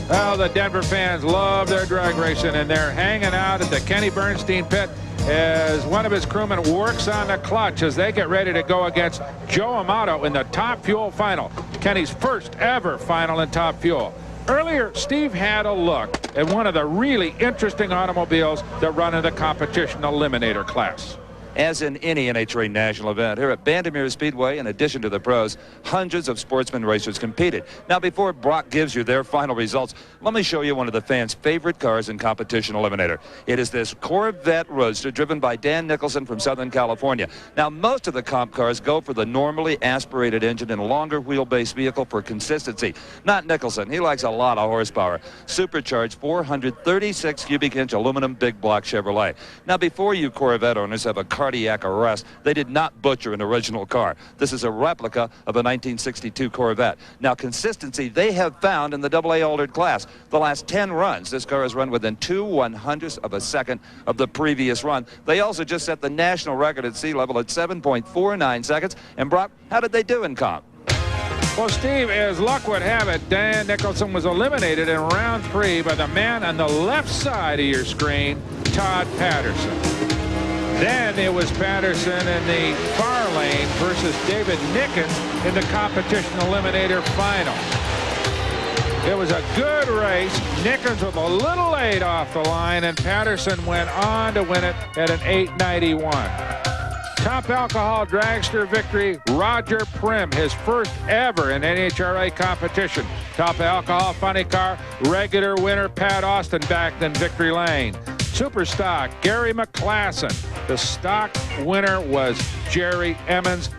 Well, the Denver fans love their drag racing, and they're hanging out at the Kenny Bernstein pit as one of his crewmen works on the clutch as they get ready to go against Joe Amato in the Top Fuel final. Kenny's first ever final in Top Fuel. Earlier, Steve had a look at one of the really interesting automobiles that run in the competition eliminator class. As in any NHRA national event, here at Bandimere Speedway, in addition to the pros, hundreds of sportsman racers competed. Now, before Brock gives you their final results, let me show you one of the fans' favorite cars in Competition Eliminator. It is this Corvette Roadster driven by Dan Nicholson from Southern California. Now, most of the comp cars go for the normally aspirated engine and longer wheelbase vehicle for consistency. Not Nicholson. He likes a lot of horsepower. Supercharged 436 cubic inch aluminum big block Chevrolet. Now, before you Corvette owners have a cardiac arrest, they did not butcher an original car. This is a replica of a 1962 Corvette. Now, consistency they have found in the AA altered class. The last 10 runs, this car has run within 2/100ths of a second of the previous run. They also just set the national record at sea level at 7.49 seconds. And Brock, how did they do in comp? Well, Steve, as luck would have it, Dan Nicholson was eliminated in round 3 by the man on the left side of your screen, Todd Patterson. Then it was Patterson in the far lane versus David Nickens in the competition eliminator final. It was a good race. Nickens was a little late off the line, and Patterson went on to win it at an 891. Top alcohol dragster victory, Roger Prim, his first ever in NHRA competition. Top alcohol funny car, regular winner Pat Austin backed in victory lane. Super stock, Gary McClasson. The stock winner was Jerry Emmons.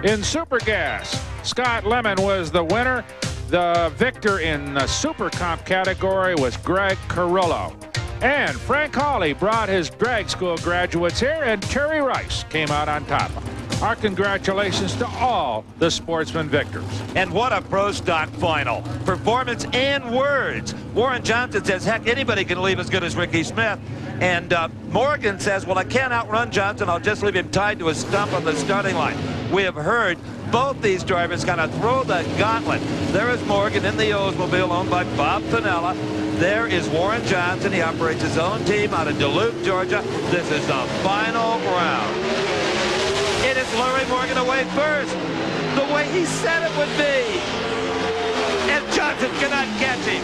In Super Gas, Scott Lemon was the winner. The victor in the Super Comp category was Greg Carrillo. And Frank Hawley brought his drag school graduates here, and Terry Rice came out on top. Our congratulations to all the sportsman victors. And what a pro stock final. Performance and words. Warren Johnson says, heck, anybody can leave as good as Ricky Smith. And Morgan says, well, I can't outrun Johnson. I'll just leave him tied to a stump on the starting line. We have heard both these drivers kind of throw the gauntlet. There is Morgan in the Oldsmobile owned by Bob Finella. There is Warren Johnson. He operates his own team out of Duluth, Georgia. This is the final round. It is Larry Morgan away first, the way he said it would be. And Johnson cannot catch him.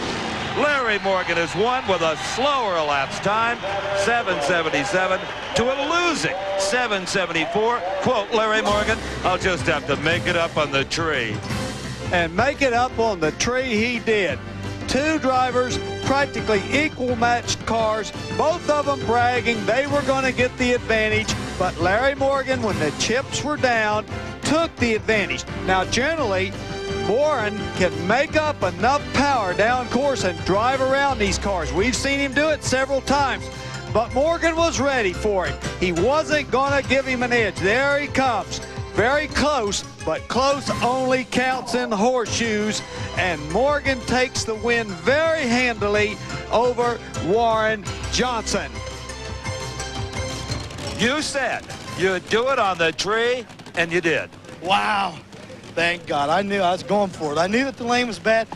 Larry Morgan has won with a slower elapsed time, 7:77 to a losing 7:74. Quote Larry Morgan, I'll just have to make it up on the tree. And make it up on the tree he did. Two drivers, practically equal matched cars, both of them bragging they were going to get the advantage, but Larry Morgan, when the chips were down, took the advantage. Now, generally, Warren can make up enough power down course and drive around these cars. We've seen him do it several times, but Morgan was ready for it. He wasn't going to give him an edge. There he comes. Very close, but close only counts in horseshoes, and Morgan takes the win very handily over Warren Johnson. You said you'd do it on the tree, and you did. Wow. Thank God. I knew I was going for it. I knew that the lane was bad.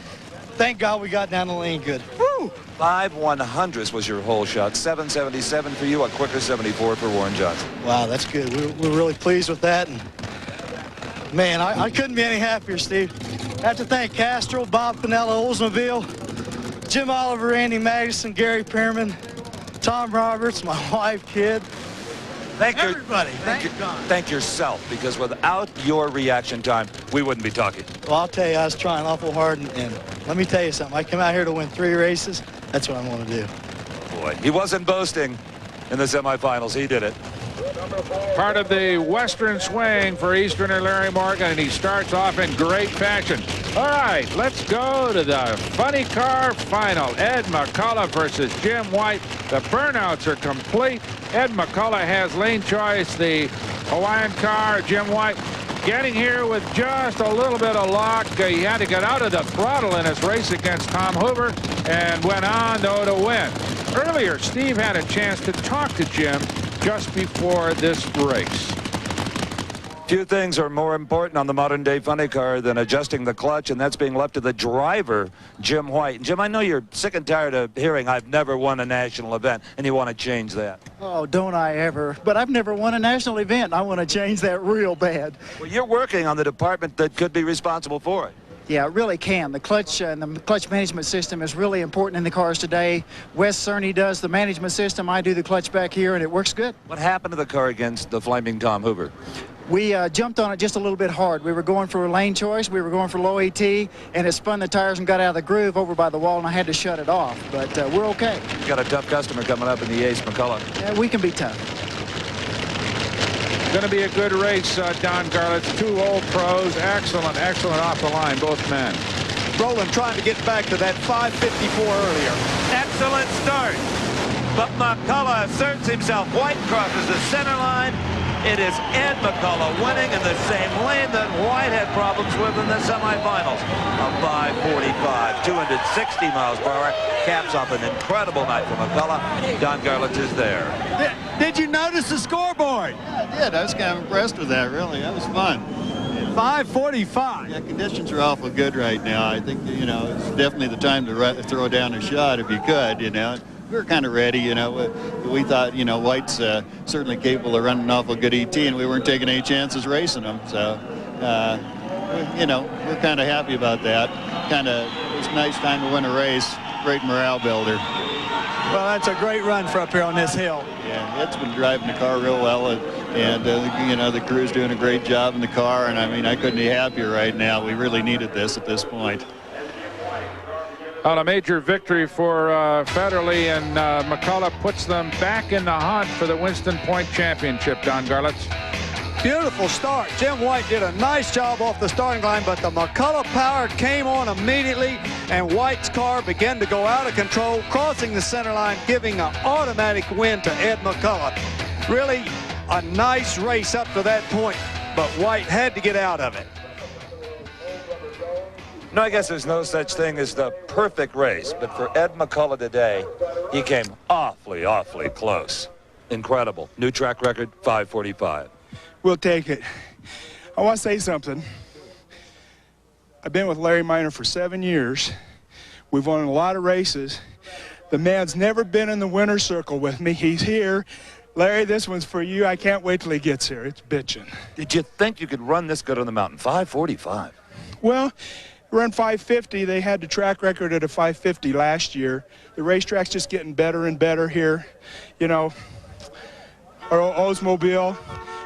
Thank God we got down the lane good. Woo! 5/100ths was your whole shot. 7:77 for you, a quicker 74 for Warren Johnson. Wow, that's good. We're really pleased with that. And man, I couldn't be any happier, Steve. I have to thank Castro, Bob Finella, Oldsmobile, Jim Oliver, Andy Magnuson, Gary Pearman, Tom Roberts, my wife, kid. Everybody. Thank yourself, because without your reaction time, we wouldn't be talking. Well, I'll tell you, I was trying awful hard, and let me tell you something. I come out here to win 3 races. That's what I'm going to do. Boy, he wasn't boasting in the semifinals. He did it. Part of the Western swing for Easterner Larry Morgan, and he starts off in great fashion. All right, let's go to the funny car final. Ed McCullough versus Jim White. The burnouts are complete. Ed McCullough has lane choice, the Hawaiian car. Jim White getting here with just a little bit of luck. He had to get out of the throttle in his race against Tom Hoover and went on, though, to win. Earlier, Steve had a chance to talk to Jim just before this race. Few things are more important on the modern-day funny car than adjusting the clutch, and that's being left to the driver, Jim White. And Jim, I know you're sick and tired of hearing I've never won a national event, and you want to change that. Oh, don't I ever. But I've never won a national event, and I want to change that real bad. Well, you're working on the department that could be responsible for it. Yeah, it really can. The clutch and the clutch management system is really important in the cars today. Wes Cerny does the management system. I do the clutch back here, and it works good. What happened to the car against the Flaming Tom Hoover? We jumped on it just a little bit hard. We were going for a lane choice. We were going for low AT, and it spun the tires and got out of the groove over by the wall, and I had to shut it off. But we're okay. You've got a tough customer coming up in the Ace McCullough. Yeah, we can be tough. Going to be a good race, Don Garlits. Two old pros. Excellent, excellent off the line, both men. Roland trying to get back to that 554 earlier. Excellent start. But McCullough asserts himself. White crosses the center line. It is Ed McCullough winning in the same lane that White had problems with in the semifinals. A 5:45, 260 miles per hour. Caps off an incredible night for McCullough. Don Garlits is there. Did you notice the scoreboard? Yeah, I did. I was kind of impressed with that, really. That was fun. 5:45. Yeah, conditions are awful good right now. I think, you know, it's definitely the time to throw down a shot if you could, you know. We were kind of ready, you know. We thought, you know, White's certainly capable of running an awful good ET, and we weren't taking any chances racing him. So, you know, we're kind of happy about that. It's a nice time to win a race. Great morale builder. Well, that's a great run for up here on this hill. Yeah, Ed's been driving the car real well, and you know, the crew's doing a great job in the car, and I mean, I couldn't be happier right now. We really needed this at this point. Well, a major victory for Federley, and McCullough puts them back in the hunt for the Winston Point Championship, Don Garlits. Beautiful start. Jim White did a nice job off the starting line, but the McCullough power came on immediately, and White's car began to go out of control, crossing the center line, giving an automatic win to Ed McCullough. Really a nice race up to that point, but White had to get out of it. No, I guess there's no such thing as the perfect race, but for Ed McCullough today, he came awfully, awfully close. Incredible. New track record, 5:45. We'll take it. I want to say something. I've been with Larry Minor for 7 years. We've won a lot of races. The man's never been in the winner's circle with me. He's here. Larry, this one's for you. I can't wait till he gets here. It's bitching. Did you think you could run this good on the mountain? 5:45. Well, run 550. They had the track record at a 550 last year. The racetrack's just getting better and better here. You know, our Oldsmobile,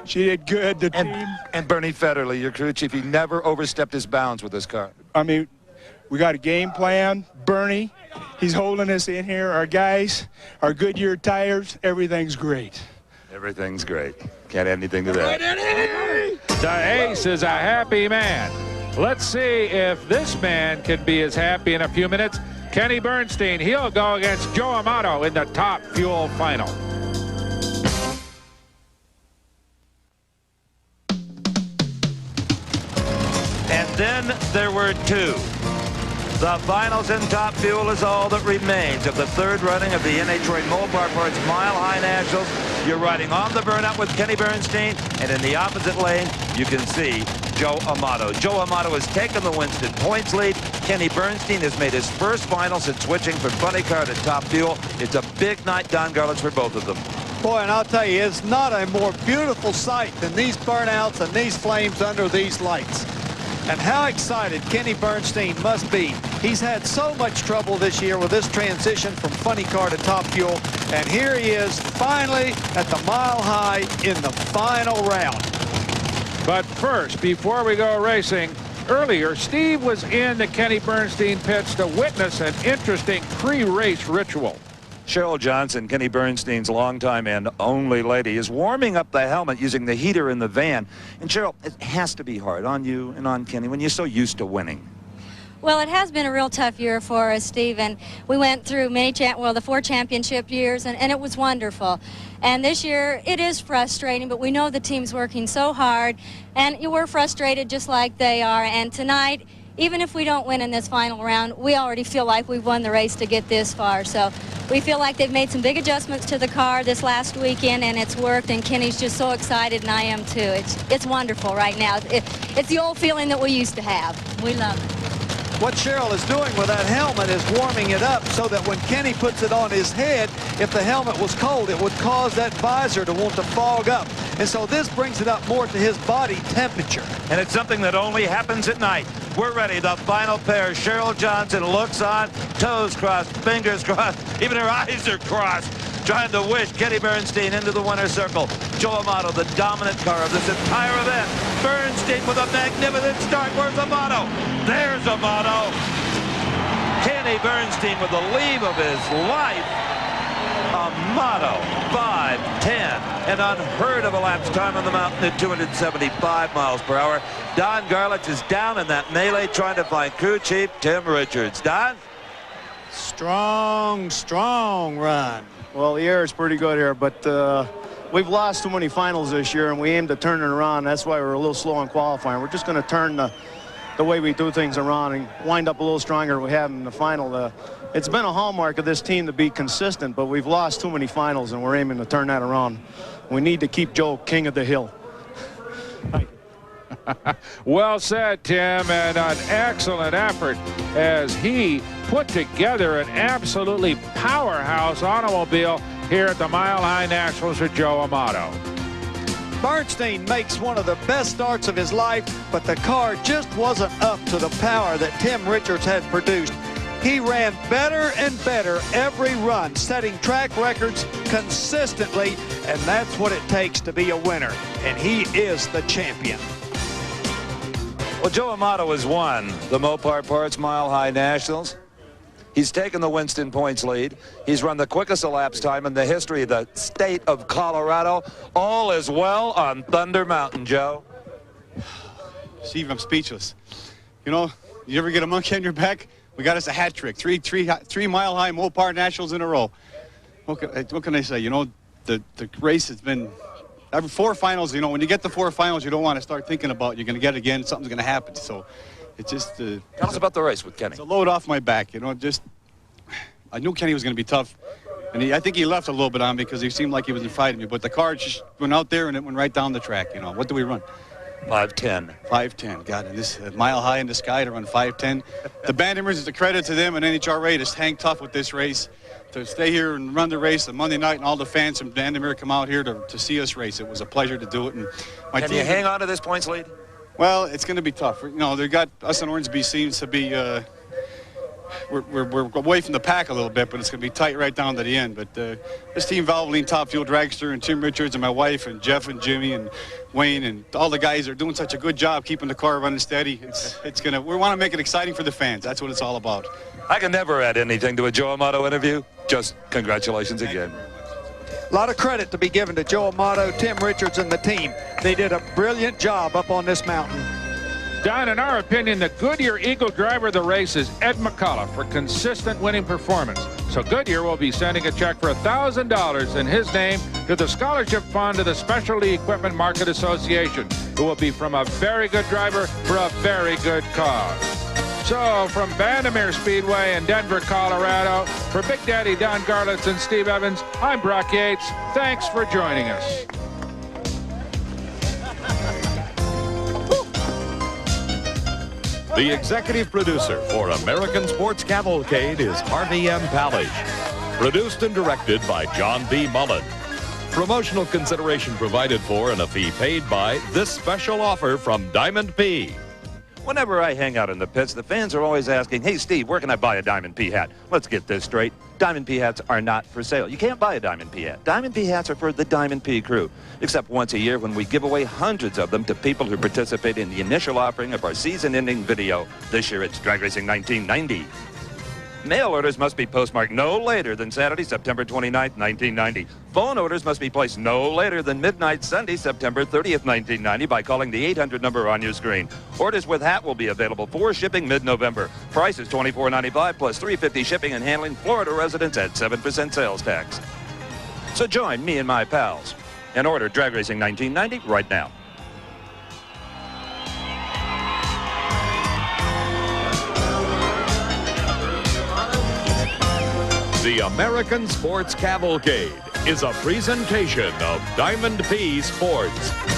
she did good. The team. And Bernie Federley, your crew chief, he never overstepped his bounds with this car. I mean, we got a game plan. Bernie, he's holding us in here. Our guys, our Goodyear tires, everything's great. Everything's great. Can't add anything to that. The ace is a happy man. Let's see if this man can be as happy in a few minutes. Kenny Bernstein, he'll go against Joe Amato in the Top Fuel final. And then there were two. The finals in Top Fuel is all that remains of the third running of the NHRA Mopar Parts Mile High Nationals. You're riding on the burnout with Kenny Bernstein, and in the opposite lane, you can see Joe Amato. Joe Amato has taken the Winston Points lead. Kenny Bernstein has made his first final since switching from funny car to Top Fuel. It's a big night, Don Garlits, for both of them. Boy, and I'll tell you, it's not a more beautiful sight than these burnouts and these flames under these lights. And how excited Kenny Bernstein must be. He's had so much trouble this year with this transition from funny car to Top Fuel. And here he is finally at the Mile High in the final round. But first, before we go racing, earlier, Steve was in the Kenny Bernstein pits to witness an interesting pre-race ritual. Cheryl Johnson, Kenny Bernstein's longtime and only lady, is warming up the helmet using the heater in the van. And Cheryl, it has to be hard on you and on Kenny when you're so used to winning. Well, it has been a real tough year for us, Steve, and we went through the 4 championship years, and it was wonderful. And this year, it is frustrating, but we know the team's working so hard, and we're frustrated just like they are. And tonight, even if we don't win in this final round, we already feel like we've won the race to get this far. So we feel like they've made some big adjustments to the car this last weekend, and it's worked, and Kenny's just so excited, and I am too. It's wonderful right now. It's the old feeling that we used to have. We love it. What Cheryl is doing with that helmet is warming it up so that when Kenny puts it on his head, if the helmet was cold, it would cause that visor to want to fog up. And so this brings it up more to his body temperature. And it's something that only happens at night. We're ready. The final pair. Cheryl Johnson looks on, toes crossed, fingers crossed, even her eyes are crossed, trying to wish Kenny Bernstein into the winner's circle. Joe Amato, the dominant car of this entire event. Bernstein with a magnificent start. Where's Amato? There's Amato. Kenny Bernstein with the leave of his life. Amato, 5:10, an unheard of elapsed time on the mountain at 275 miles per hour. Don Garlits is down in that melee trying to find crew chief Tim Richards. Don? Strong run. Well, the air is pretty good here, but we've lost too many finals this year, and we aim to turn it around. That's why we're a little slow in qualifying. We're just going to turn the way we do things around and wind up a little stronger than we have in the final. It's been a hallmark of this team to be consistent, but we've lost too many finals, and we're aiming to turn that around. We need to keep Joe king of the hill. Thank you. Well said, Tim, and an excellent effort as he put together an absolutely powerhouse automobile here at the Mile High Nationals with Joe Amato. Bernstein makes one of the best starts of his life, but the car just wasn't up to the power that Tim Richards had produced. He ran better and better every run, setting track records consistently, and that's what it takes to be a winner, and he is the champion. Well, Joe Amato has won the Mopar Parts Mile High Nationals. He's taken the Winston points lead. He's run the quickest elapsed time in the history of the state of Colorado. All is well on Thunder Mountain, Joe. Steve, I'm speechless. You know, you ever get a monkey on your back? We got us a hat trick. Three Mile High Mopar Nationals in a row. What can I say? You know, the race has been every 4 finals. You know, when you get the 4 finals, you don't want to start thinking about you're going to get it again. Something's going to happen. So it's just tell us about the race with Kenny. It's a load off my back. You know, just I knew Kenny was going to be tough, and I think he left a little bit on me because he seemed like he was fighting me. But the car just went out there and it went right down the track. You know, what do we run? 5:10. 5:10. God, and this Mile High in the sky to run 5:10. The Bandimers, is a credit to them and NHRA to hang tough with this race, to stay here and run the race on Monday night, and all the fans from Bandimere come out here to see us race. It was a pleasure to do it. And my Can team, you hang on to this points lead? Well, it's going to be tough. You know, they got us in Ormsby seems to be. We're away from the pack a little bit, but it's going to be tight right down to the end. But this team, Valvoline Top Fuel Dragster, and Tim Richards, and my wife, and Jeff, and Jimmy, and Wayne, and all the guys are doing such a good job keeping the car running steady. We want to make it exciting for the fans. That's what it's all about. I can never add anything to a Joe Amato interview. Just congratulations again. A lot of credit to be given to Joe Amato, Tim Richards, and the team. They did a brilliant job up on this mountain. Don, in our opinion, the Goodyear Eagle driver of the race is Ed McCullough for consistent winning performance. So Goodyear will be sending a check for $1,000 in his name to the scholarship fund of the Specialty Equipment Market Association, who will be from a very good driver for a very good cause. So from Bandimere Speedway in Denver, Colorado, for Big Daddy Don Garlits and Steve Evans, I'm Brock Yates. Thanks for joining us. The executive producer for American Sports Cavalcade is Harvey M. Pallage. Produced and directed by John B. Mullen. Promotional consideration provided for and a fee paid by this special offer from Diamond P. Whenever I hang out in the pits, the fans are always asking, hey, Steve, where can I buy a Diamond P hat? Let's get this straight. Diamond P hats are not for sale. You can't buy a Diamond P hat. Diamond P hats are for the Diamond P crew, except once a year when we give away hundreds of them to people who participate in the initial offering of our season-ending video. This year it's Drag Racing 1990. Mail orders must be postmarked no later than Saturday, September 29th, 1990. Phone orders must be placed no later than midnight Sunday, September 30th, 1990 by calling the 800 number on your screen. Orders with hat will be available for shipping mid-November. Price is $24.95 plus $3.50 shipping and handling. Florida residents at 7% sales tax. So join me and my pals and order Drag Racing 1990 right now. The American Sports Cavalcade is a presentation of Diamond P Sports.